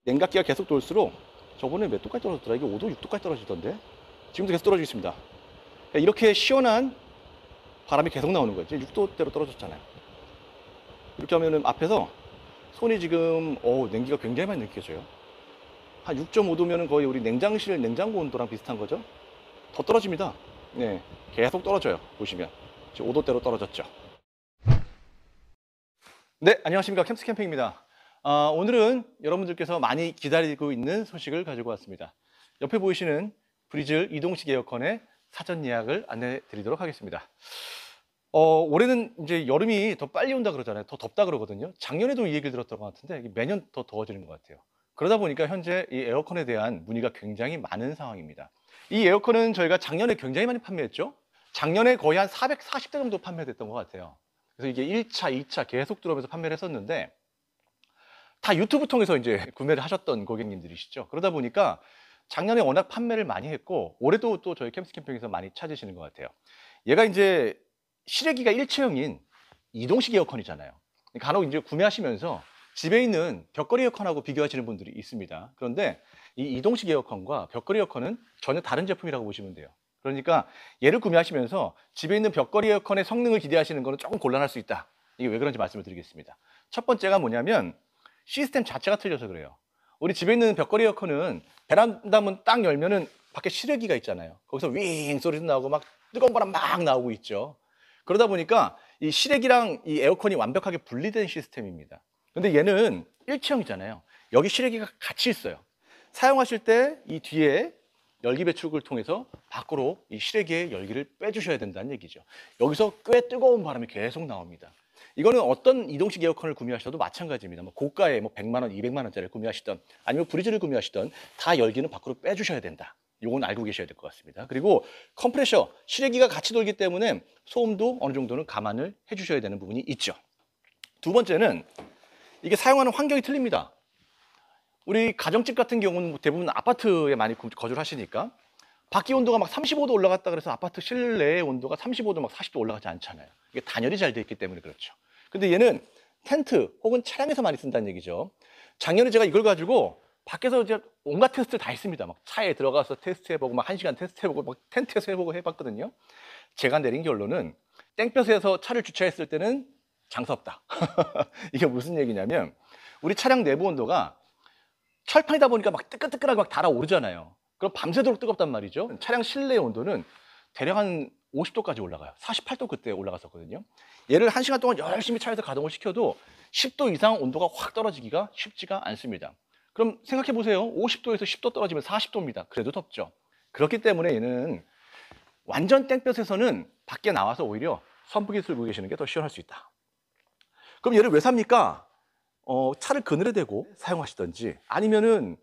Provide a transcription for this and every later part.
냉각기가 계속 돌수록 저번에 몇 도까지 떨어졌더라? 이게 5도, 6도까지 떨어지던데? 지금도 계속 떨어지고 있습니다. 이렇게 시원한 바람이 계속 나오는 거예요. 지금 6도대로 떨어졌잖아요. 이렇게 하면은 앞에서 손이 지금, 냉기가 굉장히 많이 느껴져요. 한 6.5도면은 거의 우리 냉장실 냉장고 온도랑 비슷한 거죠? 더 떨어집니다. 네. 계속 떨어져요. 보시면. 지금 5도대로 떨어졌죠. 네, 안녕하십니까. 캠스 캠핑입니다. 오늘은 여러분들께서 많이 기다리고 있는 소식을 가지고 왔습니다. 옆에 보이시는 브리즐 이동식 에어컨의 사전 예약을 안내 드리도록 하겠습니다. 올해는 이제 여름이 더 빨리 온다 그러잖아요. 더 덥다 그러거든요. 작년에도 이 얘기를 들었던 것 같은데 매년 더 더워지는 것 같아요. 그러다 보니까 현재 이 에어컨에 대한 문의가 굉장히 많은 상황입니다. 이 에어컨은 저희가 작년에 굉장히 많이 판매했죠. 작년에 거의 한 440대 정도 판매됐던 것 같아요. 그래서 이게 1차, 2차 계속 들어오면서 판매를 했었는데 다 유튜브 통해서 이제 구매를 하셨던 고객님들이시죠. 그러다 보니까 작년에 워낙 판매를 많이 했고 올해도 또 저희 캠스 캠핑에서 많이 찾으시는 것 같아요. 얘가 이제 실외기가 일체형인 이동식 에어컨이잖아요. 간혹 이제 구매하시면서 집에 있는 벽걸이 에어컨하고 비교하시는 분들이 있습니다. 그런데 이 이동식 에어컨과 벽걸이 에어컨은 전혀 다른 제품이라고 보시면 돼요. 그러니까 얘를 구매하시면서 집에 있는 벽걸이 에어컨의 성능을 기대하시는 것은 조금 곤란할 수 있다. 이게 왜 그런지 말씀을 드리겠습니다. 첫 번째가 뭐냐면 시스템 자체가 틀려서 그래요. 우리 집에 있는 벽걸이 에어컨은 베란다 문 딱 열면은 밖에 실외기가 있잖아요. 거기서 윙 소리도 나오고 막 뜨거운 바람 막 나오고 있죠. 그러다 보니까 이 실외기랑 이 에어컨이 완벽하게 분리된 시스템입니다. 근데 얘는 일체형이잖아요. 여기 실외기가 같이 있어요. 사용하실 때 이 뒤에 열기 배출구를 통해서 밖으로 이 실외기의 열기를 빼주셔야 된다는 얘기죠. 여기서 꽤 뜨거운 바람이 계속 나옵니다. 이거는 어떤 이동식 에어컨을 구매하셔도 마찬가지입니다. 뭐 고가의 100만 원, 200만 원짜리를 구매하시던 아니면 브리즈를 구매하시던 다 열기는 밖으로 빼주셔야 된다. 이건 알고 계셔야 될 것 같습니다. 그리고 컴프레셔, 실외기가 같이 돌기 때문에 소음도 어느 정도는 감안을 해주셔야 되는 부분이 있죠. 두 번째는 이게 사용하는 환경이 틀립니다. 우리 가정집 같은 경우는 대부분 아파트에 많이 거주를 하시니까 밖의 온도가 막 35도 올라갔다 그래서 아파트 실내의 온도가 35도 막 40도 올라가지 않잖아요. 이게 단열이 잘 돼 있기 때문에 그렇죠. 근데 얘는 텐트 혹은 차량에서 많이 쓴다는 얘기죠. 작년에 제가 이걸 가지고 밖에서 이제 온갖 테스트를 다 했습니다. 막 차에 들어가서 테스트해보고 막 1시간 테스트해보고 막 텐트에서 해보고 해봤거든요. 제가 내린 결론은 땡볕에서 차를 주차했을 때는 장사 없다. 이게 무슨 얘기냐면 우리 차량 내부 온도가 철판이다 보니까 막 뜨끈뜨끈하게 막 달아오르잖아요. 그럼 밤새도록 뜨겁단 말이죠. 차량 실내 온도는 대략 한 50도까지 올라가요. 48도 그때 올라갔었거든요. 얘를 1시간 동안 열심히 차에서 가동을 시켜도 10도 이상 온도가 확 떨어지기가 쉽지가 않습니다. 그럼 생각해 보세요. 50도에서 10도 떨어지면 40도입니다. 그래도 덥죠. 그렇기 때문에 얘는 완전 땡볕에서는 밖에 나와서 오히려 선풍기 틀고 계시는 게 더 시원할 수 있다. 그럼 얘를 왜 삽니까? 차를 그늘에 대고 사용하시든지 아니면은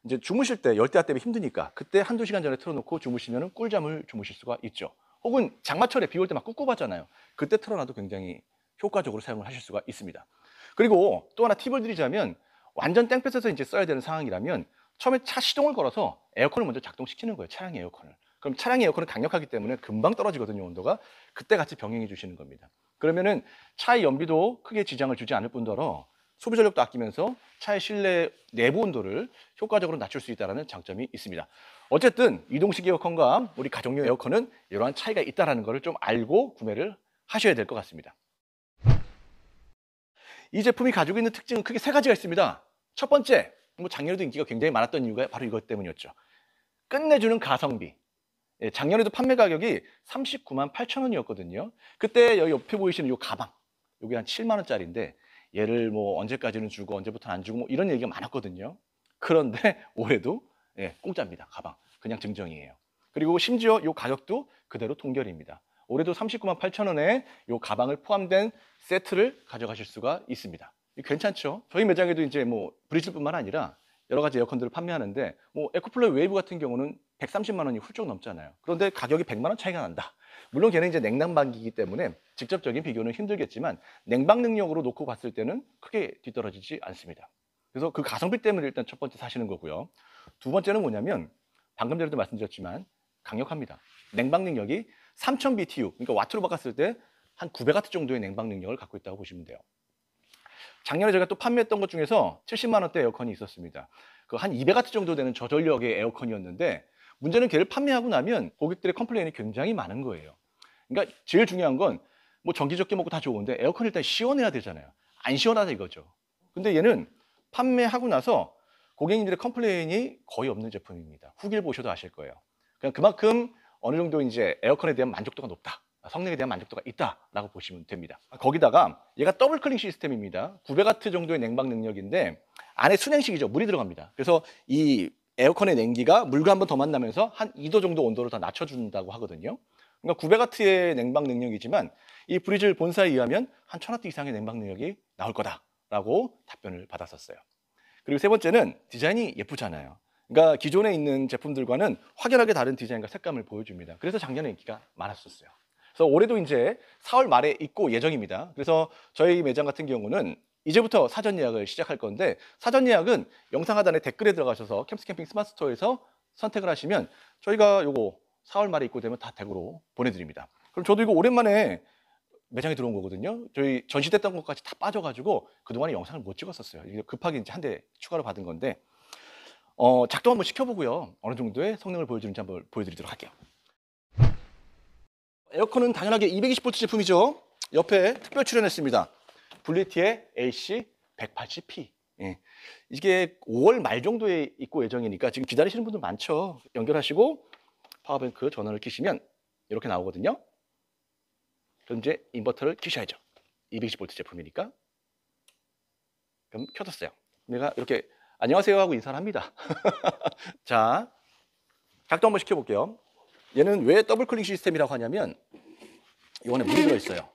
이제 주무실 때 열대야 때문에 힘드니까 그때 한두 시간 전에 틀어놓고 주무시면은 꿀잠을 주무실 수가 있죠. 혹은 장마철에 비 올 때 막 꿉꿉하잖아요. 그때 틀어놔도 굉장히 효과적으로 사용을 하실 수가 있습니다. 그리고 또 하나 팁을 드리자면 완전 땡볕에서 이제 써야 되는 상황이라면 처음에 차 시동을 걸어서 에어컨을 먼저 작동시키는 거예요. 차량 에어컨을. 그럼 차량 에어컨은 강력하기 때문에 금방 떨어지거든요, 온도가. 그때 같이 병행해 주시는 겁니다. 그러면은 차의 연비도 크게 지장을 주지 않을 뿐더러 소비 전력도 아끼면서 차의 실내 내부 온도를 효과적으로 낮출 수 있다는 장점이 있습니다. 어쨌든 이동식 에어컨과 우리 가정용 에어컨은 이러한 차이가 있다는 것을 좀 알고 구매를 하셔야 될 것 같습니다. 이 제품이 가지고 있는 특징은 크게 세 가지가 있습니다. 첫 번째, 뭐 작년에도 인기가 굉장히 많았던 이유가 바로 이것 때문이었죠. 끝내주는 가성비. 예, 작년에도 판매 가격이 39만 8천 원이었거든요. 그때 여기 옆에 보이시는 이 가방, 이게 한 7만 원짜리인데 얘를 뭐 언제까지는 주고 언제부터는 안 주고 뭐 이런 얘기가 많았거든요. 그런데 올해도 공짜입니다. 가방. 그냥 증정이에요. 그리고 심지어 이 가격도 그대로 동결입니다. 올해도 39만 8천 원에 이 가방을 포함된 세트를 가져가실 수가 있습니다. 괜찮죠? 저희 매장에도 이제 뭐 브리즈뿐만 아니라 여러 가지 에어컨들을 판매하는데 뭐 에코플러 웨이브 같은 경우는 130만 원이 훌쩍 넘잖아요. 그런데 가격이 100만 원 차이가 난다. 물론 걔는 이제 냉난방기이기 때문에 직접적인 비교는 힘들겠지만 냉방 능력으로 놓고 봤을 때는 크게 뒤떨어지지 않습니다. 그래서 그 가성비 때문에 일단 첫 번째 사시는 거고요. 두 번째는 뭐냐면 방금 전에도 말씀드렸지만 강력합니다. 냉방 능력이 3000 BTU, 그러니까 와트로 바꿨을 때 한 900와트 정도의 냉방 능력을 갖고 있다고 보시면 돼요. 작년에 제가 또 판매했던 것 중에서 70만 원대 에어컨이 있었습니다. 그 한 200와트 정도 되는 저전력의 에어컨이었는데 문제는 걔를 판매하고 나면 고객들의 컴플레인이 굉장히 많은 거예요. 그러니까 제일 중요한 건 뭐 전기적게 먹고 다 좋은데 에어컨 일단 시원해야 되잖아요. 안 시원하다 이거죠. 근데 얘는 판매하고 나서 고객님들의 컴플레인이 거의 없는 제품입니다. 후기를 보셔도 아실 거예요. 그냥 그만큼 어느 정도 이제 에어컨에 대한 만족도가 높다. 성능에 대한 만족도가 있다라고 보시면 됩니다. 거기다가 얘가 더블 클링 시스템입니다. 900와트 정도의 냉방 능력인데 안에 순행식이죠. 물이 들어갑니다. 그래서 이 에어컨의 냉기가 물과 한 번 더 만나면서 한 2도 정도 온도를 더 낮춰준다고 하거든요. 그러니까 900와트의 냉방 능력이지만 이 브리즐 본사에 의하면 한 1000와트 이상의 냉방 능력이 나올 거다라고 답변을 받았었어요. 그리고 세 번째는 디자인이 예쁘잖아요. 그러니까 기존에 있는 제품들과는 확연하게 다른 디자인과 색감을 보여줍니다. 그래서 작년에 인기가 많았었어요. 그래서 올해도 이제 4월 말에 입고 예정입니다. 그래서 저희 매장 같은 경우는 이제부터 사전 예약을 시작할 건데 사전 예약은 영상 하단에 댓글에 들어가셔서 캠스캠핑 스마트 스토어에서 선택을 하시면 저희가 요거 4월 말에 입고 되면 다 댁으로 보내드립니다. 그럼 저도 이거 오랜만에 매장에 들어온 거거든요. 저희 전시됐던 것까지 다 빠져가지고 그동안에 영상을 못 찍었었어요. 이게 급하게 이제 한 대 추가로 받은 건데 작동 한번 시켜보고요. 어느 정도의 성능을 보여주는지 한번 보여드리도록 할게요. 에어컨은 당연하게 220V 제품이죠. 옆에 특별 출연했습니다. 블리티의 AC180P. 예. 이게 5월 말 정도에 입고 예정이니까 지금 기다리시는 분들 많죠. 연결하시고 파워뱅크 전원을 켜시면 이렇게 나오거든요. 그럼 이제 인버터를 켜셔야죠. 220V 제품이니까. 그럼 켜졌어요. 내가 이렇게 안녕하세요 하고 인사를 합니다. 자, 작동 한번 시켜볼게요. 얘는 왜 더블 쿨링 시스템이라고 하냐면 이 안에 물이 들어있어요.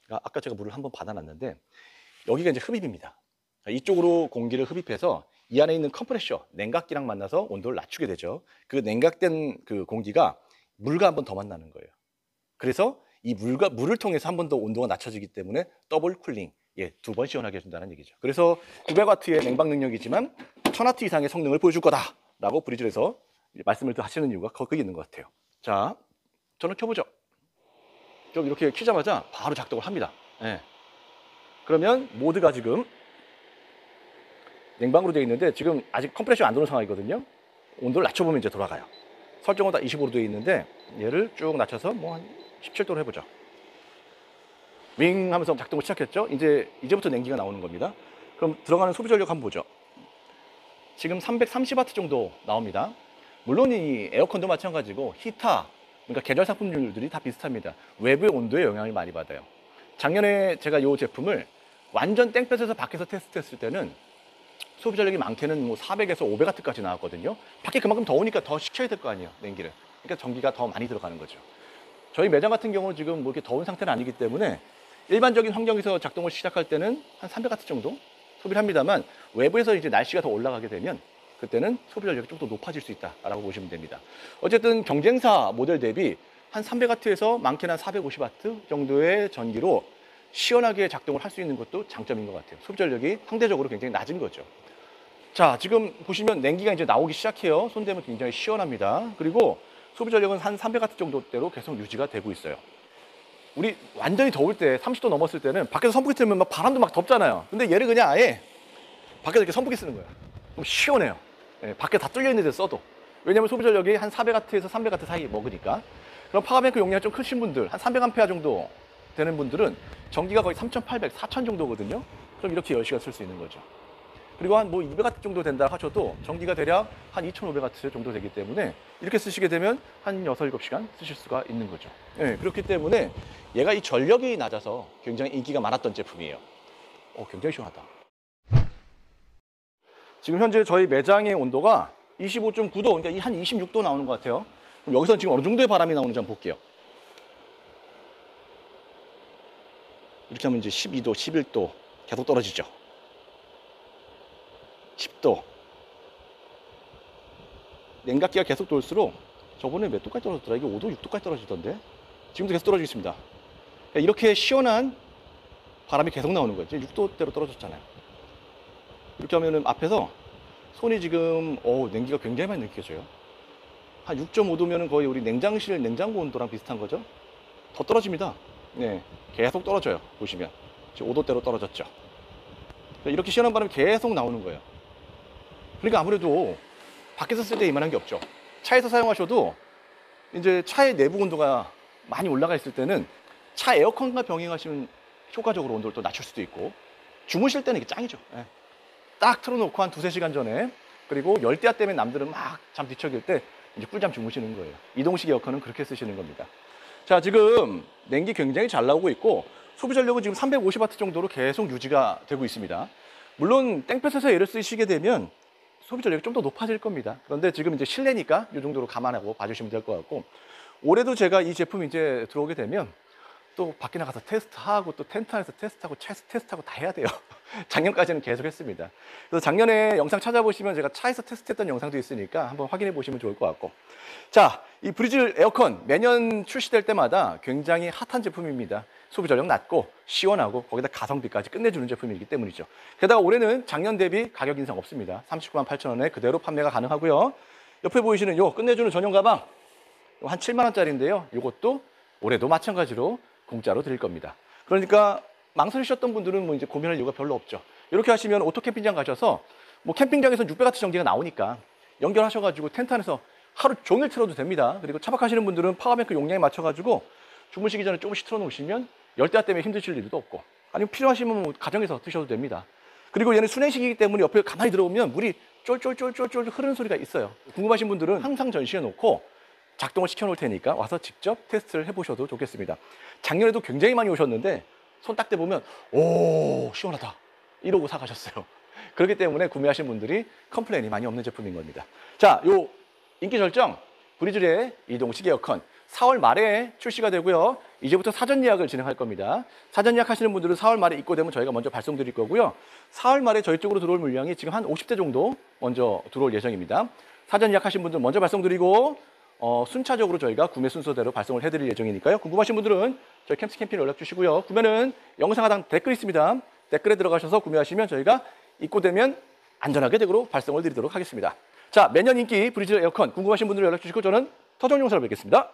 아까 제가 물을 한번 받아놨는데 여기가 이제 흡입입니다. 이쪽으로 공기를 흡입해서 이 안에 있는 컴프레셔, 냉각기랑 만나서 온도를 낮추게 되죠. 그 냉각된 그 공기가 물과 한 번 더 만나는 거예요. 그래서 이 물을 통해서 한 번 더 온도가 낮춰지기 때문에 더블 쿨링, 예, 2번 시원하게 해준다는 얘기죠. 그래서 900와트의 냉방 능력이지만 1000와트 이상의 성능을 보여줄 거다라고 브리즐에서 말씀을 하시는 이유가 거기 있는 것 같아요. 자, 전원 켜보죠. 좀 이렇게 켜자마자 바로 작동을 합니다. 예. 그러면 모드가 지금 냉방으로 되어 있는데 지금 아직 컴프레셔 안 도는 상황이거든요. 온도를 낮춰보면 이제 돌아가요. 설정은 다 25로 되어 있는데 얘를 쭉 낮춰서 뭐 한 17도로 해보죠. 윙 하면서 작동을 시작했죠. 이제부터 냉기가 나오는 겁니다. 그럼 들어가는 소비 전력 한번 보죠. 지금 330와트 정도 나옵니다. 물론 이 에어컨도 마찬가지고 히터, 그러니까 계절 상품률들이 다 비슷합니다. 외부의 온도에 영향을 많이 받아요. 작년에 제가 이 제품을 완전 땡볕에서 밖에서 테스트했을 때는 소비 전력이 많게는 뭐 400에서 500와트까지 나왔거든요. 밖에 그만큼 더우니까 더 식혀야 될 거 아니에요, 냉기를. 그러니까 전기가 더 많이 들어가는 거죠. 저희 매장 같은 경우는 지금 뭐 이렇게 더운 상태는 아니기 때문에 일반적인 환경에서 작동을 시작할 때는 한 300와트 정도 소비를 합니다만 외부에서 이제 날씨가 더 올라가게 되면 그때는 소비 전력이 좀 더 높아질 수 있다라고 보시면 됩니다. 어쨌든 경쟁사 모델 대비 한 300와트에서 많게는 한 450와트 정도의 전기로 시원하게 작동을 할 수 있는 것도 장점인 것 같아요. 소비 전력이 상대적으로 굉장히 낮은 거죠. 자, 지금 보시면 냉기가 이제 나오기 시작해요. 손대면 굉장히 시원합니다. 그리고 소비 전력은 한 300와트 정도대로 계속 유지가 되고 있어요. 우리 완전히 더울 때 30도 넘었을 때는 밖에서 선풍기 틀면 막 바람도 막 덥잖아요. 근데 얘를 그냥 아예 밖에서 이렇게 선풍기 쓰는 거예요. 그럼 시원해요. 예, 밖에 다 뚫려 있는 데 써도. 왜냐면 소비 전력이 한 400와트에서 300와트 사이 먹으니까. 그럼 파워뱅크 용량이 좀 크신 분들, 한 300A 정도 되는 분들은 전기가 거의 3800, 4000 정도거든요. 그럼 이렇게 10시간 쓸 수 있는 거죠. 그리고 한 뭐 200와트 정도 된다 하셔도 전기가 대략 한 2500와트 정도 되기 때문에 이렇게 쓰시게 되면 한 6, 7시간 쓰실 수가 있는 거죠. 예, 그렇기 때문에 얘가 이 전력이 낮아서 굉장히 인기가 많았던 제품이에요. 굉장히 시원하다. 지금 현재 저희 매장의 온도가 25.9도, 그러니까 한 26도 나오는 것 같아요. 그럼 여기서는 지금 어느 정도의 바람이 나오는지 한번 볼게요. 이렇게 하면 이제 12도, 11도 계속 떨어지죠. 10도. 냉각기가 계속 돌수록 저번에 몇 도까지 떨어졌더라? 이게 5도, 6도까지 떨어지던데? 지금도 계속 떨어지고 있습니다. 이렇게 시원한 바람이 계속 나오는 거죠. 6도대로 떨어졌잖아요. 이렇게 하면은 앞에서 손이 지금, 냉기가 굉장히 많이 느껴져요. 한 6.5도면은 거의 우리 냉장고 온도랑 비슷한 거죠. 더 떨어집니다. 네, 계속 떨어져요. 보시면. 지금 5도대로 떨어졌죠. 이렇게 시원한 바람이 계속 나오는 거예요. 그러니까 아무래도 밖에서 쓸 때 이만한 게 없죠. 차에서 사용하셔도 이제 차의 내부 온도가 많이 올라가 있을 때는 차 에어컨과 병행하시면 효과적으로 온도를 또 낮출 수도 있고, 주무실 때는 이게 짱이죠. 예. 딱 틀어놓고 한 2~3시간 전에, 그리고 열대야 때문에 남들은 막 잠 뒤척일 때 이제 꿀잠 주무시는 거예요. 이동식 에어컨은 그렇게 쓰시는 겁니다. 자, 지금 냉기 굉장히 잘 나오고 있고 소비 전력은 지금 350W 정도로 계속 유지가 되고 있습니다. 물론 땡볕에서 얘를 쓰시게 되면 소비 전력이 좀 더 높아질 겁니다. 그런데 지금 이제 실내니까 이 정도로 감안하고 봐주시면 될 것 같고, 올해도 제가 이 제품이 이제 들어오게 되면 또 밖에 나가서 테스트하고 또 텐트 안에서 테스트하고 테스트하고 다 해야 돼요. 작년까지는 계속 했습니다. 그래서 작년에 영상 찾아보시면 제가 차에서 테스트했던 영상도 있으니까 한번 확인해 보시면 좋을 것 같고, 자, 이 브리즐 에어컨 매년 출시될 때마다 굉장히 핫한 제품입니다. 소비 전력 낮고 시원하고 거기다 가성비까지 끝내주는 제품이기 때문이죠. 게다가 올해는 작년 대비 가격 인상 없습니다. 398,000원에 그대로 판매가 가능하고요. 옆에 보이시는 요 끝내주는 전용 가방, 한 7만 원짜리인데요. 이것도 올해도 마찬가지로 공짜로 드릴 겁니다. 그러니까 망설이셨던 분들은 뭐 이제 고민할 이유가 별로 없죠. 이렇게 하시면 오토 캠핑장 가셔서 뭐 캠핑장에서 600W 전기가 나오니까 연결하셔가지고 텐트 안에서 하루 종일 틀어도 됩니다. 그리고 차박하시는 분들은 파워뱅크 용량에 맞춰가지고 주무시기 전에 조금씩 틀어놓으시면 열대야 때문에 힘드실 일도 없고, 아니면 필요하시면 뭐 가정에서 드셔도 됩니다. 그리고 얘는 순행식이기 때문에 옆에 가만히 들어오면 물이 쫄쫄쫄쫄쫄 흐르는 소리가 있어요. 궁금하신 분들은 항상 전시해 놓고 작동을 시켜 놓을 테니까 와서 직접 테스트를 해보셔도 좋겠습니다. 작년에도 굉장히 많이 오셨는데 손 딱 대보면 오 시원하다 이러고 사가셨어요. 그렇기 때문에 구매하신 분들이 컴플레인이 많이 없는 제품인 겁니다. 자, 요 인기 절정 브리즐의 이동식 에어컨 4월 말에 출시가 되고요. 이제부터 사전 예약을 진행할 겁니다. 사전 예약하시는 분들은 4월 말에 입고되면 저희가 먼저 발송드릴 거고요. 4월 말에 저희 쪽으로 들어올 물량이 지금 한 50대 정도 먼저 들어올 예정입니다. 사전 예약하신 분들 먼저 발송드리고 순차적으로 저희가 구매 순서대로 발송을 해드릴 예정이니까요. 궁금하신 분들은 저희 캠스 캠핑 연락 주시고요. 구매는 영상 하단 댓글 있습니다. 댓글에 들어가셔서 구매하시면 저희가 입고되면 안전하게 댁으로 발송을 드리도록 하겠습니다. 자, 매년 인기 브리즐 에어컨 궁금하신 분들 연락 주시고 저는 터정용사로 뵙겠습니다.